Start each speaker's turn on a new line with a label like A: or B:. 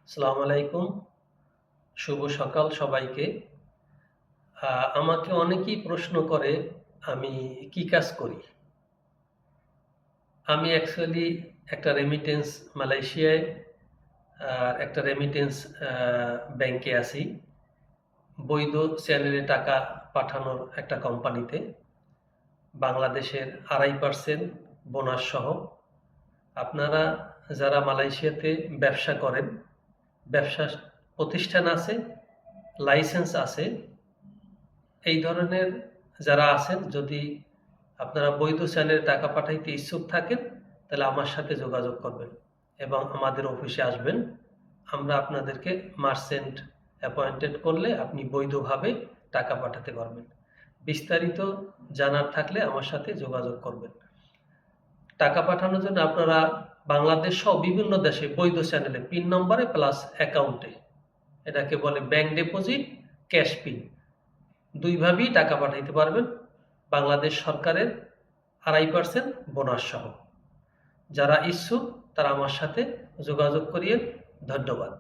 A: আসসালামু আলাইকুম। শুভ সকাল সবাইকে। আমাকে অনেকেই প্রশ্ন করে আমি কি কাজ করি? আমি অ্যাকচুয়ালি একটা রেমিটেন্স মালয়েশিয়ায় একটা রেমিটেন্স আ ব্যাংকে আছি। বৈধ চ্যানেলে টাকা পাঠানোর একটা কোম্পানিতে। বাংলাদেশের ২.৫% বোনাস সহ। আপনারা যারা মালয়েশিয়াতে ব্যবসা করেন, ব্যবসা প্রতিষ্ঠান আছে, লাইসেন্স আছে, এই ধরনের যারা আছেন, যদি আপনারা বৈধ চ্যানেলে টাকা পাঠাইতে ইচ্ছুক থাকেন, তাহলে আমার সাথে যোগাযোগ করবেন এবং আমাদের অফিসে আসবেন। আমরা আপনাদেরকে মার্চেন্ট অ্যাপয়েন্টেড করলে আপনি বৈধভাবে টাকা পাঠাতে পারবেন। বিস্তারিত জানার থাকলে আমার সাথে যোগাযোগ করবেন। টাকা পাঠানোর জন্য আপনারা বাংলাদেশ সহ বিভিন্ন দেশে বৈধ চ্যানেলে পিন নম্বরে প্লাস অ্যাকাউন্টে, এটাকে বলে ব্যাংক ডিপোজিট, ক্যাশ পিন, দুইভাবেই টাকা পাঠাইতে পারবেন বাংলাদেশ সরকারের ২.৫% বোনাস সহ। যারা ইচ্ছুক তারা আমার সাথে যোগাযোগ করিয়েন। ধন্যবাদ।